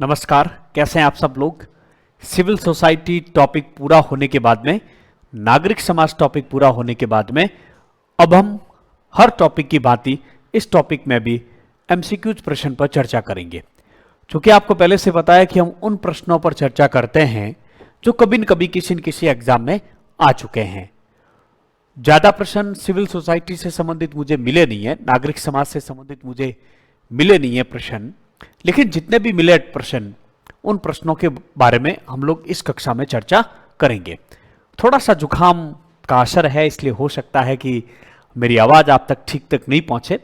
नमस्कार, कैसे हैं आप सब लोग। सिविल सोसाइटी टॉपिक पूरा होने के बाद में, नागरिक समाज टॉपिक पूरा होने के बाद में अब हम हर टॉपिक की भांति इस टॉपिक में भी एमसीक्यूज प्रश्न पर चर्चा करेंगे। क्योंकि आपको पहले से पता है कि हम उन प्रश्नों पर चर्चा करते हैं जो कभी न कभी किसी न किसी एग्जाम में आ चुके हैं। ज्यादा प्रश्न सिविल सोसाइटी से संबंधित मुझे मिले नहीं है, नागरिक समाज से संबंधित मुझे मिले नहीं है प्रश्न, लेकिन जितने भी मिले प्रश्न, उन प्रश्नों के बारे में हम लोग इस कक्षा में चर्चा करेंगे। थोड़ा सा जुकाम का असर है, इसलिए हो सकता है कि मेरी आवाज आप तक ठीक तक नहीं पहुंचे,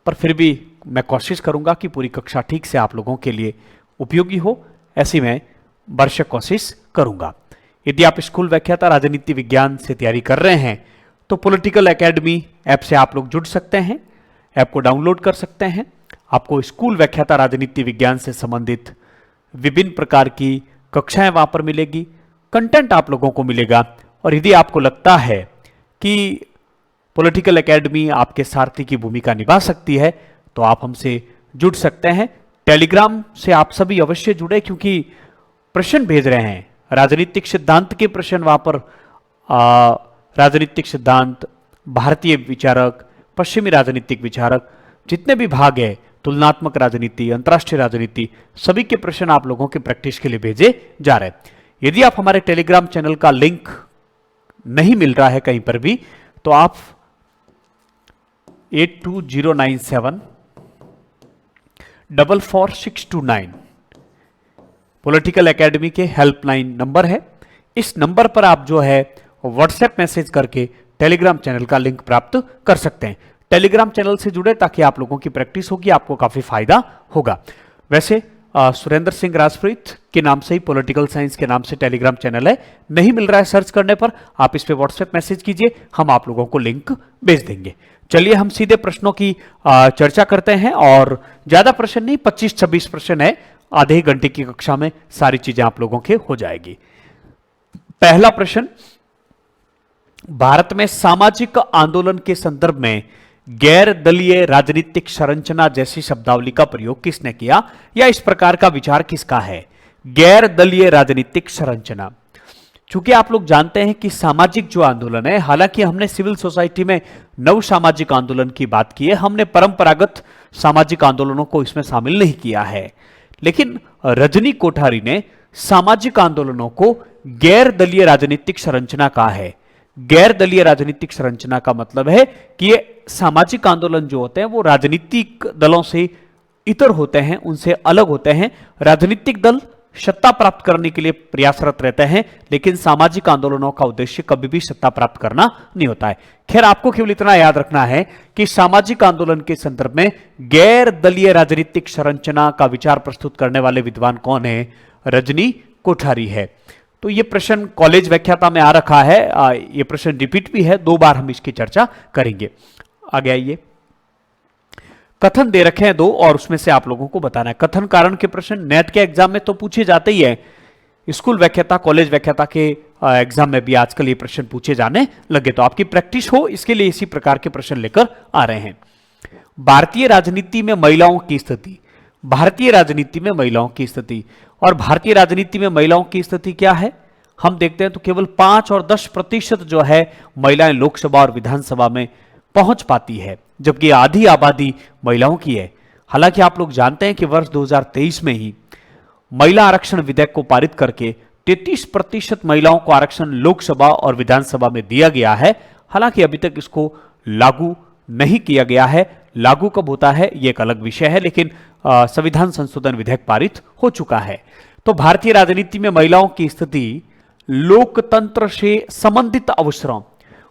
पर फिर भी मैं कोशिश करूंगा कि पूरी कक्षा ठीक से आप लोगों के लिए उपयोगी हो, ऐसी मैं भरसक कोशिश करूंगा। यदि आप स्कूल व्याख्याता राजनीति विज्ञान से तैयारी कर रहे हैं तो पॉलिटिकल एकेडमी ऐप से आप लोग जुड़ सकते हैं, ऐप को डाउनलोड कर सकते हैं। आपको स्कूल व्याख्याता राजनीति विज्ञान से संबंधित विभिन्न प्रकार की कक्षाएं वहां पर मिलेगी, कंटेंट आप लोगों को मिलेगा। और यदि आपको लगता है कि पॉलिटिकल एकेडमी आपके सारथी की भूमिका निभा सकती है तो आप हमसे जुड़ सकते हैं। टेलीग्राम से आप सभी अवश्य जुड़े, क्योंकि प्रश्न भेज रहे हैं राजनीतिक सिद्धांत के प्रश्न वहां पर, राजनीतिक सिद्धांत, भारतीय विचारक, पश्चिमी राजनीतिक विचारक, जितने भी भाग है, तुलनात्मक राजनीति, अंतर्राष्ट्रीय राजनीति, सभी के प्रश्न आप लोगों के प्रैक्टिस के लिए भेजे जा रहे हैं। यदि आप हमारे टेलीग्राम चैनल का लिंक नहीं मिल रहा है कहीं पर भी, तो आप 82097 44629 पॉलिटिकल एकेडमी के हेल्पलाइन नंबर है। इस नंबर पर आप जो है व्हाट्सएप मैसेज करके टेलीग्राम चैनल का लिंक प्राप्त कर सकते हैं। टेलीग्राम चैनल से जुड़े ताकि आप लोगों की प्रैक्टिस होगी, आपको काफी फायदा होगा। वैसे सुरेंद्र सिंह राजप्रीत के नाम से ही पॉलिटिकल साइंस के नाम से टेलीग्राम चैनल है, नहीं मिल रहा है सर्च करने पर, आप इस पे व्हाट्सएप मैसेज कीजिए, हम आप लोगों को लिंक भेज देंगे। चलिए हम सीधे प्रश्नों की चर्चा करते हैं। और ज्यादा प्रश्न नहीं, 25-26 प्रश्न है, आधे ही घंटे की कक्षा में सारी चीजें आप लोगों के हो जाएगी। पहला प्रश्न, भारत में सामाजिक आंदोलन के संदर्भ में गैर दलीय राजनीतिक संरचना जैसी शब्दावली का प्रयोग किसने किया, या इस प्रकार का विचार किसका है? गैर दलीय राजनीतिक संरचना। चूंकि आप लोग जानते हैं कि सामाजिक जो आंदोलन है, हालांकि हमने सिविल सोसाइटी में नव सामाजिक आंदोलन की बात की है, हमने परंपरागत सामाजिक आंदोलनों को इसमें शामिल नहीं किया है, लेकिन रजनी कोठारी ने सामाजिक आंदोलनों को गैर दलीय राजनीतिक संरचना कहा है। गैर दलीय राजनीतिक संरचना का मतलब है कि ये सामाजिक आंदोलन जो होते हैं वो राजनीतिक दलों से इतर होते हैं, उनसे अलग होते हैं। राजनीतिक दल सत्ता प्राप्त करने के लिए प्रयासरत रहते हैं, लेकिन सामाजिक आंदोलनों का उद्देश्य कभी भी सत्ता प्राप्त करना नहीं होता है। खैर, आपको केवल इतना याद रखना है कि सामाजिक आंदोलन के संदर्भ में गैर दलीय राजनीतिक संरचना का विचार प्रस्तुत करने वाले विद्वान कौन है? रजनी कोठारी है। तो ये प्रश्न कॉलेज व्याख्याता में आ रखा है, ये प्रश्न रिपीट भी है, 2 बार हम इसकी चर्चा करेंगे। आगे आइए, कथन दे रखे हैं 2 और उसमें से आप लोगों को बताना है। कथन कारण के प्रश्न नेट के एग्जाम में तो पूछे जाते ही है, स्कूल व्याख्याता, कॉलेज व्याख्याता के एग्जाम में भी आजकल ये प्रश्न पूछे जाने लगे, तो आपकी प्रैक्टिस हो इसके लिए इसी प्रकार के प्रश्न लेकर आ रहे हैं। भारतीय राजनीति में महिलाओं की स्थिति, भारतीय राजनीति में महिलाओं की स्थिति, और भारतीय राजनीति में महिलाओं की स्थिति क्या है हम देखते हैं तो केवल 5 और 10% जो है महिलाएं लोकसभा और विधानसभा में पहुंच पाती है, जबकि आधी आबादी महिलाओं की है। हालांकि आप लोग जानते हैं कि वर्ष 2023 में ही महिला आरक्षण विधेयक को पारित करके 33% महिलाओं को आरक्षण लोकसभा और विधानसभा में दिया गया है। हालांकि अभी तक इसको लागू नहीं किया गया है, लागू कब होता है ये एक अलग विषय है, लेकिन संविधान संशोधन विधेयक पारित हो चुका है। तो भारतीय राजनीति में महिलाओं की स्थिति लोकतंत्र से संबंधित अवसरों,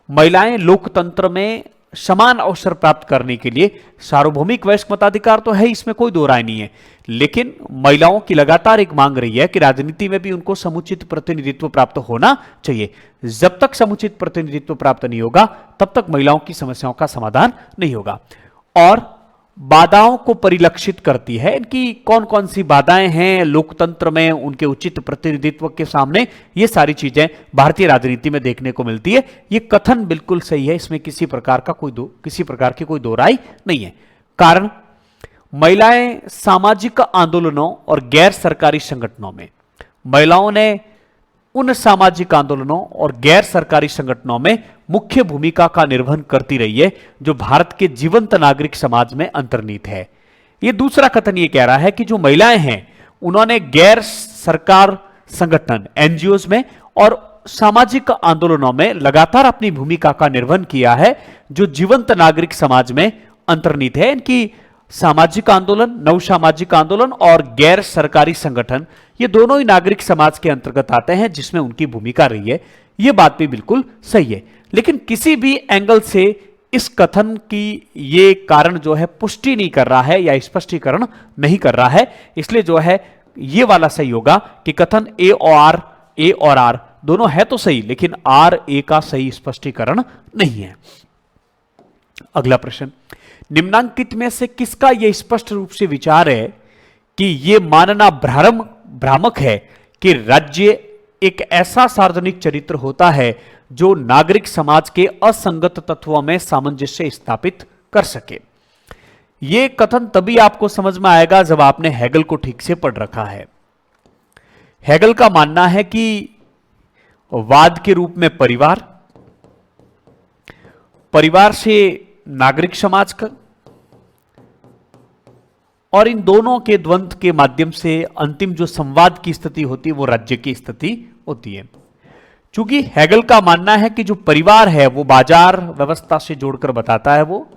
महिलाएं लोकतंत्र में समान अवसर प्राप्त करने के लिए सार्वभौमिक वयस्क मताधिकार तो है, इसमें कोई दो राय नहीं है, लेकिन महिलाओं की लगातार एक मांग रही है कि राजनीति में भी उनको समुचित प्रतिनिधित्व प्राप्त होना चाहिए। जब तक समुचित प्रतिनिधित्व प्राप्त नहीं होगा तब तक महिलाओं की समस्याओं का समाधान नहीं होगा। और बाधाओं को परिलक्षित करती है, इनकी कौन कौन सी बाधाएं हैं लोकतंत्र में उनके उचित प्रतिनिधित्व के सामने, ये सारी चीजें भारतीय राजनीति में देखने को मिलती है। ये कथन बिल्कुल सही है, इसमें किसी प्रकार की कोई दो राय नहीं है। कारण महिलाएं सामाजिक आंदोलनों और गैर सरकारी संगठनों में, महिलाओं ने उन सामाजिक आंदोलनों और गैर सरकारी संगठनों में मुख्य भूमिका का निर्वहन करती रही है जो भारत के जीवंत नागरिक समाज में अंतर्निहित है। यह दूसरा कथन यह कह रहा है कि जो महिलाएं हैं उन्होंने गैर सरकार संगठन एनजीओज में और सामाजिक आंदोलनों में लगातार अपनी भूमिका का निर्वहन किया है जो जीवंत नागरिक समाज में अंतर्निहित है। इनकी सामाजिक आंदोलन, नव सामाजिक आंदोलन और गैर सरकारी संगठन ये दोनों ही नागरिक समाज के अंतर्गत आते हैं जिसमें उनकी भूमिका रही है। यह बात भी बिल्कुल सही है, लेकिन किसी भी एंगल से इस कथन की ये कारण जो है पुष्टि नहीं कर रहा है या स्पष्टीकरण नहीं कर रहा है। इसलिए जो है ये वाला सही होगा कि कथन ए और आर दोनों है तो सही, लेकिन आर ए का सही स्पष्टीकरण नहीं है। अगला प्रश्न, निम्नांकित में से किसका यह स्पष्ट रूप से विचार है कि यह मानना भ्रामक है कि राज्य एक ऐसा सार्वजनिक चरित्र होता है जो नागरिक समाज के असंगत तत्वों में सामंजस्य स्थापित कर सके। यह कथन तभी आपको समझ में आएगा जब आपने हेगल को ठीक से पढ़ रखा है। हेगल का मानना है कि वाद के रूप में परिवार से नागरिक समाज का और इन दोनों के द्वंद्व के माध्यम से अंतिम जो संवाद की स्थिति होती है वो राज्य की स्थिति होती है। चूंकि हेगल का मानना है कि जो परिवार है वो बाजार व्यवस्था से जोड़कर बताता है वो,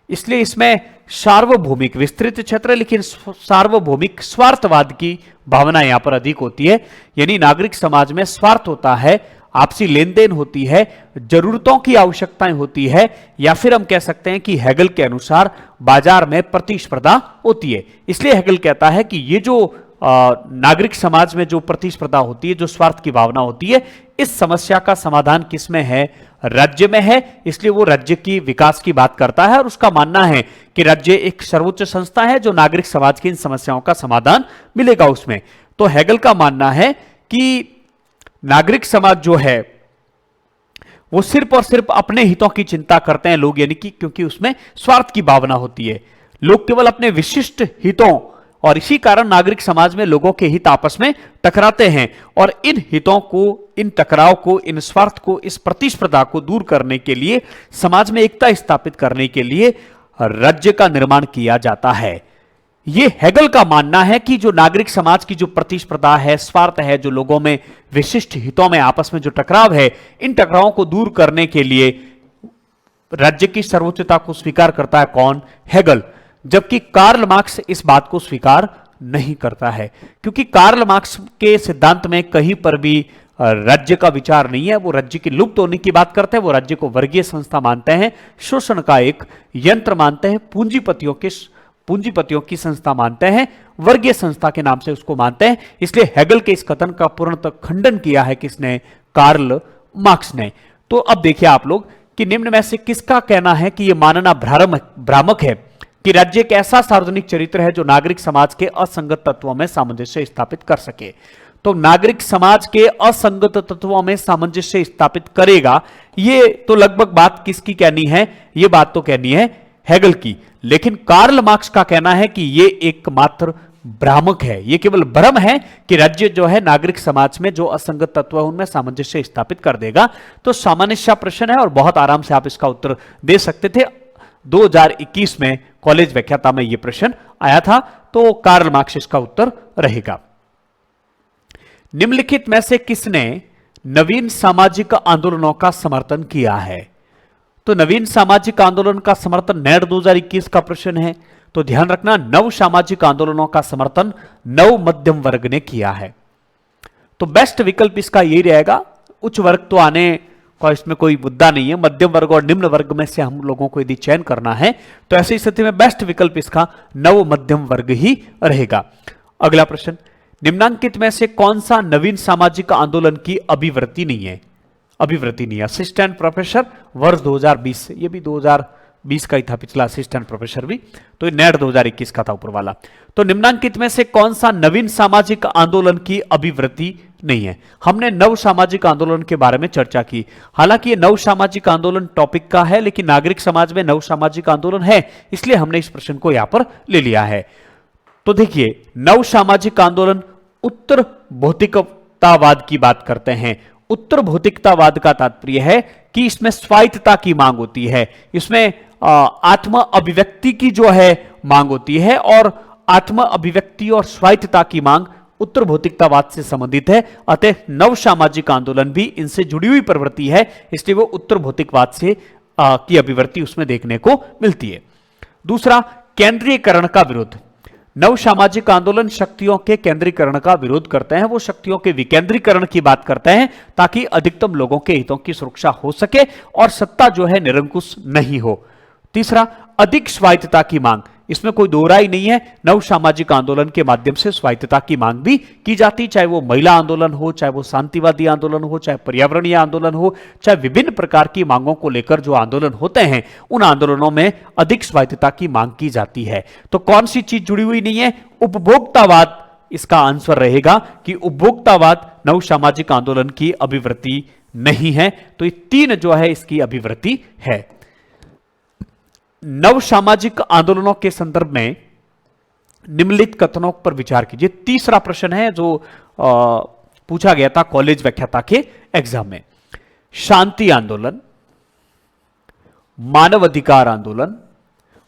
इसलिए इसमें सार्वभौमिक विस्तृत क्षेत्र लेकिन सार्वभौमिक स्वार्थवाद की भावना यहां पर अधिक होती है। यानी नागरिक समाज में स्वार्थ होता है, आपसी लेन देन होती है, जरूरतों की आवश्यकताएं होती है, या फिर हम कह सकते हैं कि हेगल के अनुसार बाजार में प्रतिस्पर्धा होती है। इसलिए हेगल कहता है कि ये जो नागरिक समाज में जो प्रतिस्पर्धा होती है, जो स्वार्थ की भावना होती है, इस समस्या का समाधान किसमें है? राज्य में है। इसलिए वो राज्य की विकास की बात करता है और उसका मानना है कि राज्य एक सर्वोच्च संस्था है जो नागरिक समाज की इन समस्याओं का समाधान मिलेगा उसमें। तो हेगल का मानना है कि नागरिक समाज जो है वो सिर्फ और सिर्फ अपने हितों की चिंता करते हैं लोग, यानी कि क्योंकि उसमें स्वार्थ की भावना होती है, लोग केवल अपने विशिष्ट हितों, और इसी कारण नागरिक समाज में लोगों के हित आपस में टकराते हैं और इन हितों को, इन टकराव को, इन स्वार्थ को, इस प्रतिस्पर्धा को दूर करने के लिए, समाज में एकता स्थापित करने के लिए राज्य का निर्माण किया जाता है। यह हेगल का मानना है कि जो नागरिक समाज की जो प्रतिस्पर्धा है, स्वार्थ है, जो लोगों में विशिष्ट हितों में आपस में जो टकराव है, इन टकरावों को दूर करने के लिए राज्य की सर्वोच्चता को स्वीकार करता है कौन? हेगल। जबकि कार्ल मार्क्स इस बात को स्वीकार नहीं करता है, क्योंकि कार्ल मार्क्स के सिद्धांत में कहीं पर भी राज्य का विचार नहीं है। वो राज्य की लुप्त होने की बात करते हैं, वो राज्य को वर्गीय संस्था मानते हैं, शोषण का एक यंत्र मानते हैं, पूंजीपतियों की संस्था मानते हैं, वर्गीय संस्था के नाम से उसको मानते हैं। इसलिए हेगल के इस कथन का पूर्णतः खंडन किया है किसने? कार्ल मार्क्स ने। तो अब देखिए आप लोग कि निम्न में से किसका कहना है कि यह मानना भ्रामक है कि राज्य एक ऐसा सार्वजनिक चरित्र है जो नागरिक समाज के असंगत तत्वों में सामंजस्य स्थापित कर सके। तो नागरिक समाज के असंगत तत्वों में सामंजस्य स्थापित करेगा, ये तो लगभग बात किसकी कहनी है? ये बात तो कहनी है हेगल की। लेकिन कार्ल मार्क्स का कहना है कि ये एकमात्र भ्रामक है, ये केवल भ्रम है कि राज्य जो है नागरिक समाज में जो असंगत तत्व है उनमें सामंजस्य स्थापित कर देगा। तो सामान्य सा प्रश्न है और बहुत आराम से आप इसका उत्तर दे सकते थे। 2021 में कॉलेज व्याख्याता में यह प्रश्न आया था, तो कार्ल मार्क्स इसका उत्तर रहेगा। निम्नलिखित में से किसने नवीन सामाजिक आंदोलनों का समर्थन किया है? तो नवीन सामाजिक आंदोलन का समर्थन नेट 2021 का प्रश्न है, तो ध्यान रखना नव सामाजिक आंदोलनों का समर्थन नव मध्यम वर्ग ने किया है। तो बेस्ट विकल्प इसका यही रहेगा। उच्च वर्ग तो आने का इसमें कोई मुद्दा नहीं है, मध्यम वर्ग और निम्न वर्ग में से हम लोगों को यदि चयन करना है तो ऐसी स्थिति में बेस्ट विकल्प इसका नव मध्यम वर्ग ही रहेगा। अगला प्रश्न, निम्नांकित में से कौन सा नवीन सामाजिक आंदोलन की अभिवृत्ति नहीं है? असिस्टेंट प्रोफेसर वर्ष 2020 से, ये भी 2020 का ही था पिछला असिस्टेंट प्रोफेसर भी, तो ये नेट 2021 का था ऊपर वाला। तो निम्नांकित में से कौन सा नवीन सामाजिक आंदोलन की अभिवृत्ति नहीं है। हमने नव सामाजिक आंदोलन के बारे में चर्चा की। हालांकि ये नव सामाजिक आंदोलन टॉपिक का है, लेकिन नागरिक समाज में नव सामाजिक आंदोलन है, इसलिए हमने इस प्रश्न को यहां पर ले लिया है। तो देखिए, नव सामाजिक आंदोलन उत्तर भौतिकतावाद की बात करते हैं। उत्तर भौतिकतावाद का तात्पर्य है कि इसमें स्वायत्तता की मांग होती है, इसमें आत्म अभिव्यक्ति की जो है मांग होती है, और आत्म अभिव्यक्ति और स्वायत्तता की मांग उत्तर भौतिकतावाद से संबंधित है। अतः नव सामाजिक आंदोलन भी इनसे जुड़ी हुई प्रवृत्ति है, इसलिए वो उत्तर भौतिकवाद से की अभिवृत्ति उसमें देखने को मिलती है। दूसरा, केंद्रीयकरण का विरोध। नव सामाजिक आंदोलन शक्तियों के केंद्रीकरण का विरोध करते हैं, वो शक्तियों के विकेंद्रीकरण की बात करते हैं ताकि अधिकतम लोगों के हितों की सुरक्षा हो सके और सत्ता जो है निरंकुश नहीं हो। तीसरा, अधिक स्वायत्तता की मांग। इसमें कोई दो राय नहीं है, नव सामाजिक आंदोलन के माध्यम से स्वायत्तता की मांग भी की जाती, चाहे वो महिला आंदोलन हो, चाहे वो शांतिवादी आंदोलन हो, चाहे पर्यावरणीय आंदोलन हो, चाहे विभिन्न प्रकार की मांगों को लेकर जो आंदोलन होते हैं, उन आंदोलनों में अधिक स्वायत्तता की मांग की जाती है। तो कौन सी चीज जुड़ी हुई नहीं है? उपभोक्तावाद इसका आंसर रहेगा कि उपभोक्तावाद नव सामाजिक आंदोलन की अभिवृत्ति नहीं है। तो ये तीन जो है इसकी अभिवृत्ति है। नव सामाजिक आंदोलनों के संदर्भ में निम्नलिखित कथनों पर विचार कीजिए। तीसरा प्रश्न है जो पूछा गया था कॉलेज व्याख्याता के एग्जाम में। शांति आंदोलन, मानव अधिकार आंदोलन,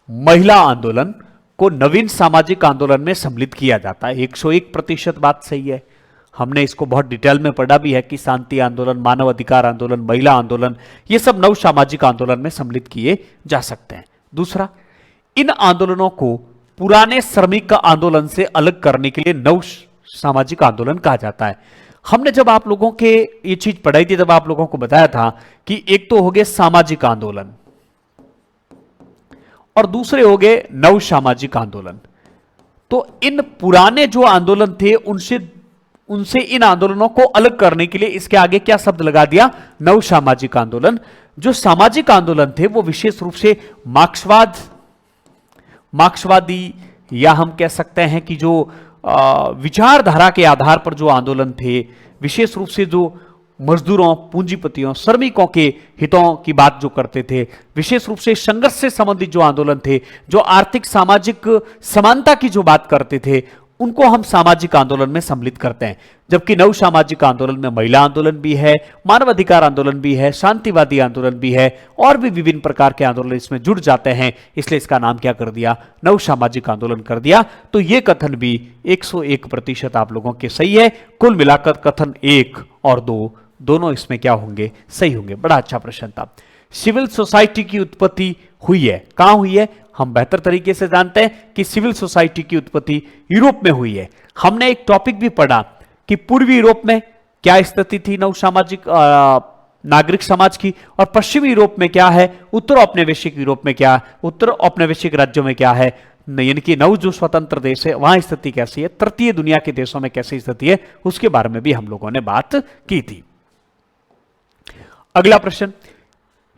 महिला आंदोलन को नवीन सामाजिक आंदोलन में सम्मिलित किया जाता है। 101% बात सही है। हमने इसको बहुत डिटेल में पढ़ा भी है कि शांति आंदोलन, मानव अधिकार आंदोलन, महिला आंदोलन, ये सब नव सामाजिक आंदोलन में सम्मिलित किए जा सकते हैं। दूसरा, इन आंदोलनों को पुराने श्रमिक आंदोलन से अलग करने के लिए नव सामाजिक आंदोलन कहा जाता है। हमने जब आप लोगों के ये चीज पढ़ाई थी, जब आप लोगों को बताया था कि एक तो हो गए सामाजिक आंदोलन और दूसरे हो गए नव सामाजिक आंदोलन। तो इन पुराने जो आंदोलन थे उनसे इन आंदोलनों को अलग करने के लिए इसके आगे क्या शब्द लगा दिया? नव सामाजिक आंदोलन। जो सामाजिक आंदोलन थे वो विशेष रूप से मार्क्सवादी, या हम कह सकते हैं कि जो विचारधारा के आधार पर जो आंदोलन थे, विशेष रूप से जो मजदूरों, पूंजीपतियों, श्रमिकों के हितों की बात जो करते थे, विशेष रूप से संघर्ष से संबंधित जो आंदोलन थे, जो आर्थिक सामाजिक समानता की जो बात करते थे, उनको हम सामाजिक आंदोलन में सम्मिलित करते हैं। जबकि नव सामाजिक आंदोलन में महिला आंदोलन भी है, मानवाधिकार आंदोलन भी है, शांतिवादी आंदोलन भी है, और भी विभिन्न प्रकार के आंदोलन इसमें जुड़ जाते हैं, इसलिए इसका नाम क्या कर दिया? नव सामाजिक आंदोलन कर दिया। तो यह कथन भी 101% आप लोगों के सही है। कुल मिलाकर कथन 1 और 2 दोनों इसमें क्या होंगे? सही होंगे। बड़ा अच्छा प्रश्न था। सिविल सोसाइटी की उत्पत्ति हुई है, कहां हुई है? हम बेहतर तरीके से जानते हैं कि सिविल सोसाइटी की उत्पत्ति यूरोप में हुई है। हमने एक टॉपिक भी पढ़ा कि पूर्वी यूरोप में क्या स्थिति थी नव सामाजिक नागरिक समाज की, और पश्चिमी यूरोप में क्या है, उत्तर औपनिवेशिक यूरोप में क्या, उत्तर औपनिवेशिक राज्यों में क्या है, यानी कि नव जो स्वतंत्र देश है वहां स्थिति कैसी है, तृतीय दुनिया के देशों में कैसी स्थिति है, उसके बारे में भी हम लोगों ने बात की थी। अगला प्रश्न,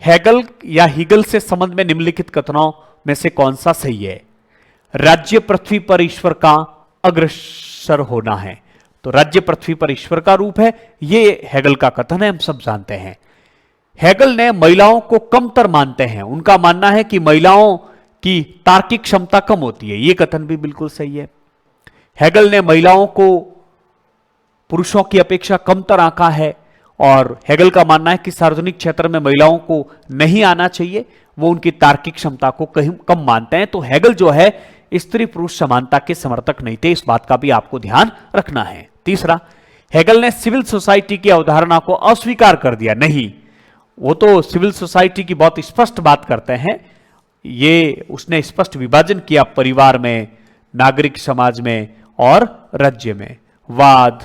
हेगल या हीगल से संबंध में निम्नलिखित कथनों में से कौन सा सही है? राज्य पृथ्वी पर ईश्वर का अग्रसर होना है। तो राज्य पृथ्वी पर ईश्वर का रूप है, यह हेगल का कथन है, हम सब जानते हैं। हेगल ने महिलाओं को कमतर मानते हैं, उनका मानना है कि महिलाओं की तार्किक क्षमता कम होती है, यह कथन भी बिल्कुल सही है। हेगल ने महिलाओं को पुरुषों की अपेक्षा कमतर आंका है, और हेगल का मानना है कि सार्वजनिक क्षेत्र में महिलाओं को नहीं आना चाहिए, वो उनकी तार्किक क्षमता को कहीं कम मानते हैं। तो हेगल जो है स्त्री पुरुष समानता के समर्थक नहीं थे, इस बात का भी आपको ध्यान रखना है। तीसरा, हेगल ने सिविल सोसाइटी की अवधारणा को अस्वीकार कर दिया। नहीं, वो तो सिविल सोसाइटी की बहुत स्पष्ट बात करते हैं, ये उसने स्पष्ट विभाजन किया परिवार में, नागरिक समाज में और राज्य में, वाद,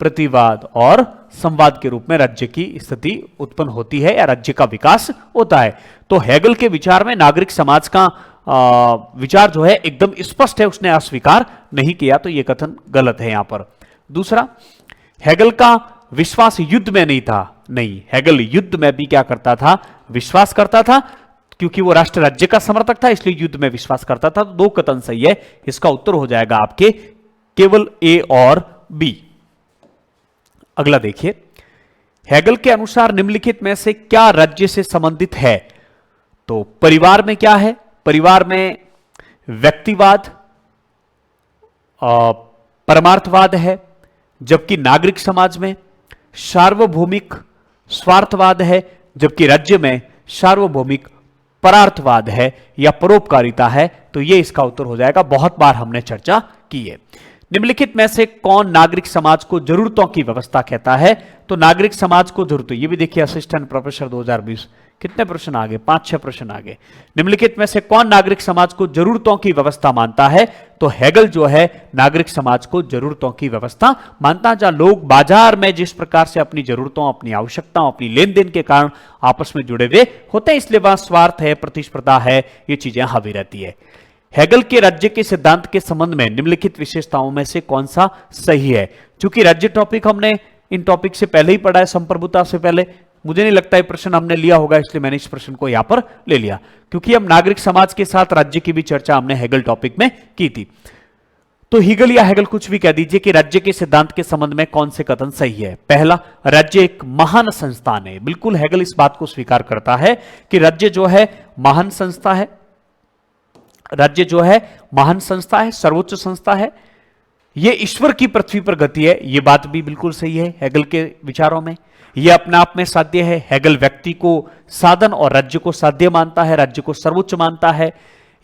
प्रतिवाद और संवाद के रूप में राज्य की स्थिति उत्पन्न होती है या राज्य का विकास होता है। तो हेगल के विचार में नागरिक समाज का विचार जो है एकदम स्पष्ट है, उसने अस्वीकार नहीं किया, तो यह कथन गलत है यहां पर। दूसरा, हेगल का विश्वास युद्ध में नहीं था। नहीं, हेगल युद्ध में भी क्या करता था? विश्वास करता था, क्योंकि वो राष्ट्र राज्य का समर्थक था, इसलिए युद्ध में विश्वास करता था। तो दो कथन सही है, इसका उत्तर हो जाएगा आपके केवल ए और बी। अगला देखिए, हेगल के अनुसार निम्नलिखित में से क्या राज्य से संबंधित है? तो परिवार में क्या है? परिवार में व्यक्तिवाद, परमार्थवाद है, जबकि नागरिक समाज में सार्वभौमिक स्वार्थवाद है, जबकि राज्य में सार्वभौमिक परार्थवाद है या परोपकारिता है। तो यह इसका उत्तर हो जाएगा। बहुत बार हमने चर्चा की है। निम्नलिखित में से कौन नागरिक समाज को जरूरतों की व्यवस्था कहता है? तो नागरिक समाज को जरूरतों, ये भी देखिए असिस्टेंट प्रोफेसर 2020, कितने प्रश्न आगे, 5-6 प्रश्न आगे। निम्नलिखित में से कौन नागरिक समाज को जरूरतों की व्यवस्था मानता है? तो हेगल जो है नागरिक समाज को जरूरतों की व्यवस्था मानता है, जहां लोग बाजार में जिस प्रकार से अपनी जरूरतों, अपनी आवश्यकताओं, अपनी लेन देन के कारण आपस में जुड़े हुए होते हैं, इसलिए वहां स्वार्थ है, प्रतिस्पर्धा है, ये चीजें हावी रहती है। हेगल के राज्य के सिद्धांत के संबंध में निम्नलिखित विशेषताओं में से कौन सा सही है? क्योंकि राज्य टॉपिक हमने इन टॉपिक से पहले ही पढ़ा है, संप्रभुता से पहले। मुझे नहीं लगता ये प्रश्न हमने लिया होगा, इसलिए मैंने इस प्रश्न को यहां पर ले लिया, क्योंकि हम नागरिक समाज के साथ राज्य की भी चर्चा हमने हेगल टॉपिक में की थी। तो हिगल या हेगल कुछ भी कह दीजिए कि राज्य के सिद्धांत के संबंध में कौन से कथन सही है? पहला, राज्य एक महान संस्थान है। बिल्कुल हेगल इस बात को स्वीकार करता है कि राज्य जो है महान संस्था है, राज्य जो है महान संस्था है, सर्वोच्च संस्था है, यह ईश्वर की पृथ्वी पर गति है। यह बात भी बिल्कुल सही है हेगल के विचारों में। यह अपने आप में साध्य है। हेगल व्यक्ति को साधन और राज्य को साध्य मानता है, राज्य को सर्वोच्च मानता है।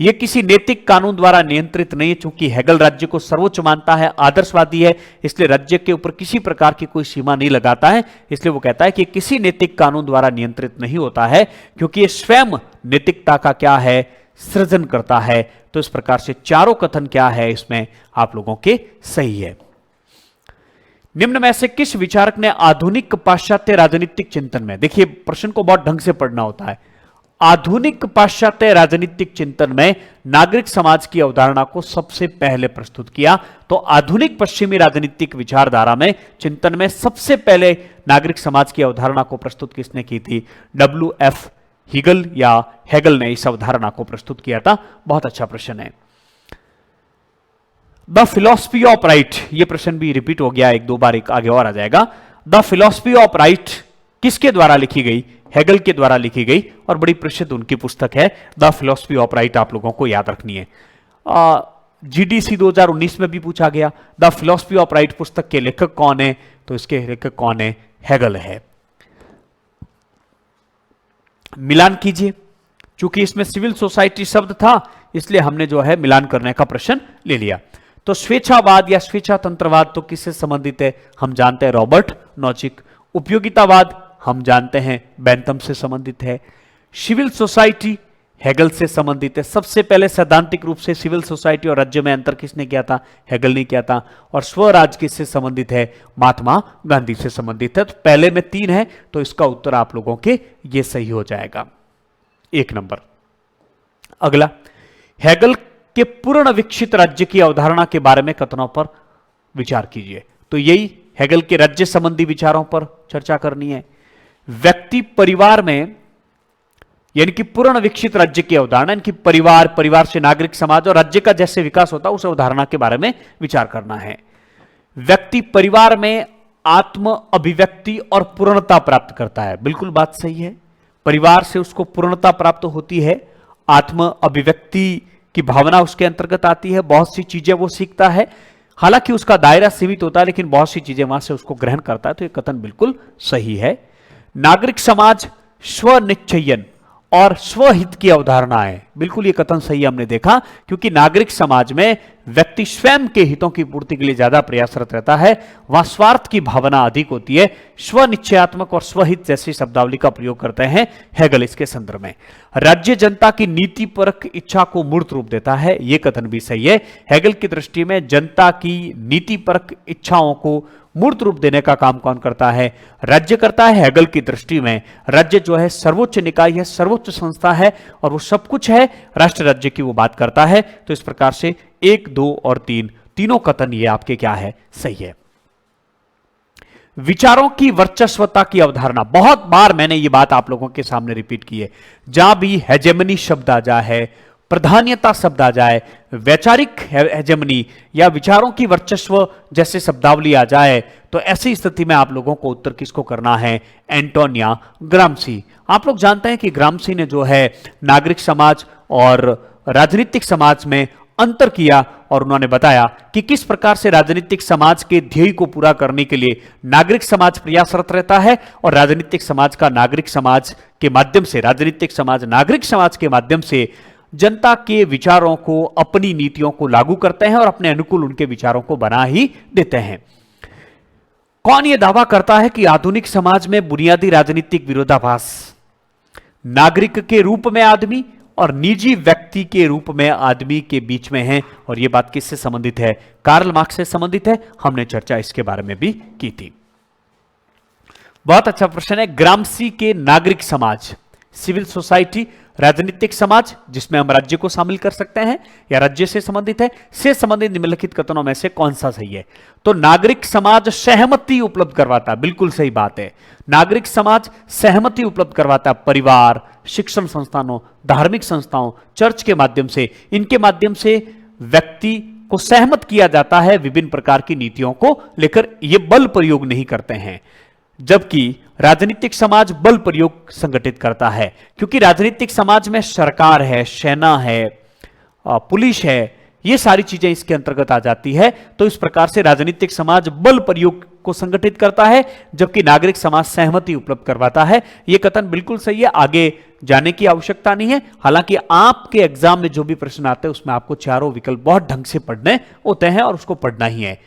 यह किसी नैतिक कानून द्वारा नियंत्रित नहीं है, चूंकि हेगल राज्य को सर्वोच्च मानता है, आदर्शवादी है, इसलिए राज्य के ऊपर किसी प्रकार की कोई सीमा नहीं लगाता है। इसलिए वो कहता है कि किसी नैतिक कानून द्वारा नियंत्रित नहीं होता है, क्योंकि यह स्वयं नैतिकता का क्या है, सृजन करता है। तो इस प्रकार से चारों कथन क्या है इसमें आप लोगों के सही है। निम्न में से किस विचारक ने आधुनिक पाश्चात्य राजनीतिक चिंतन में, देखिए प्रश्न को बहुत ढंग से पढ़ना होता है, आधुनिक पाश्चात्य राजनीतिक चिंतन में नागरिक समाज की अवधारणा को सबसे पहले प्रस्तुत किया? तो आधुनिक पश्चिमी राजनीतिक विचारधारा में चिंतन में सबसे पहले नागरिक समाज की अवधारणा को प्रस्तुत किसने की थी? WF हिगल या हेगल ने इस अवधारणा को प्रस्तुत किया था। बहुत अच्छा प्रश्न है। द फिलॉसफी ऑफ राइट, यह प्रश्न भी रिपीट हो गया, एक दो बार एक आगे और आ जाएगा। द फिलॉसफी ऑफ राइट किसके द्वारा लिखी गई? हेगल के द्वारा लिखी गई, और बड़ी प्रसिद्ध उनकी पुस्तक है द फिलॉसफी ऑफ राइट। आप लोगों को याद रखनी है। GDC 2019 में भी पूछा गया द फिलॉसफी ऑफ राइट पुस्तक के लेखक कौन है? तो इसके लेखक कौन है? हेगल है। मिलान कीजिए, चूंकि इसमें सिविल सोसाइटी शब्द था इसलिए हमने जो है मिलान करने का प्रश्न ले लिया। तो स्वेच्छावाद या स्वेच्छातंत्रवाद तो किससे संबंधित है? हम जानते हैं रॉबर्ट नोचिक। उपयोगितावाद हम जानते हैं बेंथम से संबंधित है। सिविल सोसाइटी हेगल से संबंधित है। सबसे पहले सैद्धांतिक रूप से सिविल सोसाइटी और राज्य में अंतर किसने किया था? हेगल ने किया था। और स्वराज किससे संबंधित है? महात्मा गांधी से संबंधित है। तो पहले में 3 है, तो इसका उत्तर आप लोगों के ये सही हो जाएगा, 1 नंबर। अगला, हेगल के पूर्ण विकसित राज्य की अवधारणा के बारे में कथनों पर विचार कीजिए। तो यही हेगल के राज्य संबंधी विचारों पर चर्चा करनी है। व्यक्ति परिवार में, यानी कि पूर्ण विकसित राज्य की अवधारणा, यानी कि परिवार, परिवार से नागरिक समाज और राज्य का जैसे विकास होता है उस अवधारणा के बारे में विचार करना है। व्यक्ति परिवार में आत्म अभिव्यक्ति और पूर्णता प्राप्त करता है। बिल्कुल बात सही है। परिवार से उसको पूर्णता प्राप्त होती है, आत्म अभिव्यक्ति की भावना उसके अंतर्गत आती है, बहुत सी चीजें वो सीखता है। हालांकि उसका दायरा सीमित होता है, लेकिन बहुत सी चीजें वहां से उसको ग्रहण करता है। तो यह कथन बिल्कुल सही है। नागरिक समाज स्वनिश्चयन और स्वहित की अवधारणा है। बिल्कुल ये कथन सही हमने देखा, क्योंकि नागरिक समाज में व्यक्ति स्वयं के हितों की पूर्ति के लिए ज्यादा प्रयासरत रहता है, वहां स्वार्थ की भावना अधिक होती है। स्वनिश्चयात्मक और स्वहित जैसी शब्दावली का प्रयोग करते हैं हेगल इसके संदर्भ में। राज्य जनता की नीतिपरक इच्छा को मूर्त रूप देता है, यह कथन भी सही है। हेगल की दृष्टि में जनता की नीतिपरक इच्छाओं को मूर्त रूप देने का काम कौन करता है? राज्य करता है। हेगल की दृष्टि में राज्य जो है सर्वोच्च निकाय है, सर्वोच्च संस्था है, और वो सब कुछ है, राष्ट्र राज्य की वो बात करता है। तो इस प्रकार से 1, 2 और 3 तीनों कथन ये आपके क्या है? सही है। विचारों की वर्चस्वता की अवधारणा, बहुत बार मैंने ये बात आप लोगों के सामने रिपीट की है। जहां भी हेजेमनी शब्द आ जाए, प्रधान्यता शब्द आ जाए, वैचारिक हेजेमनी या विचारों की वर्चस्व जैसे शब्दावली आ जाए, तो ऐसी स्थिति में आप लोगों को उत्तर किसको करना है? Antonio Gramsci. आप लोग जानते हैं कि ग्राम्सी ने जो है नागरिक समाज और राजनीतिक समाज में अंतर किया और उन्होंने बताया कि किस प्रकार से राजनीतिक समाज के ध्येय को पूरा करने के लिए नागरिक समाज प्रयासरत रहता है और राजनीतिक समाज का नागरिक समाज के माध्यम से, राजनीतिक समाज नागरिक समाज के माध्यम से जनता के विचारों को, अपनी नीतियों को लागू करते हैं और अपने अनुकूल उनके विचारों को बना ही देते हैं। कौन यह दावा करता है कि आधुनिक समाज में बुनियादी राजनीतिक विरोधाभास नागरिक के रूप में आदमी और निजी व्यक्ति के रूप में आदमी के बीच में है? और यह बात किससे संबंधित है? कार्ल मार्क्स से संबंधित है। हमने चर्चा इसके बारे में भी की थी। बहुत अच्छा प्रश्न है। ग्राम्सी के नागरिक समाज, सिविल सोसाइटी, राजनीतिक समाज जिसमें हम राज्य को शामिल कर सकते हैं या राज्य से संबंधित है, से संबंधित निम्नलिखित कथनों में से कौन सा सही है? तो नागरिक समाज सहमति उपलब्ध करवाता है, बिल्कुल सही बात है। नागरिक समाज सहमति उपलब्ध करवाता है परिवार, शिक्षण संस्थानों, धार्मिक संस्थाओं, चर्च के माध्यम से। इनके माध्यम से व्यक्ति को सहमत किया जाता है विभिन्न प्रकार की नीतियों को लेकर। ये बल प्रयोग नहीं करते हैं, जबकि राजनीतिक समाज बल प्रयोग संगठित करता है, क्योंकि राजनीतिक समाज में सरकार है, सेना है, पुलिस है, ये सारी चीजें इसके अंतर्गत आ जाती है। तो इस प्रकार से राजनीतिक समाज बल प्रयोग को संगठित करता है, जबकि नागरिक समाज सहमति उपलब्ध करवाता है। यह कथन बिल्कुल सही है, आगे जाने की आवश्यकता नहीं है। हालांकि आपके एग्जाम में जो भी प्रश्न आते हैं उसमें आपको चारों विकल्प बहुत ढंग से पढ़ने होते हैं और उसको पढ़ना ही है।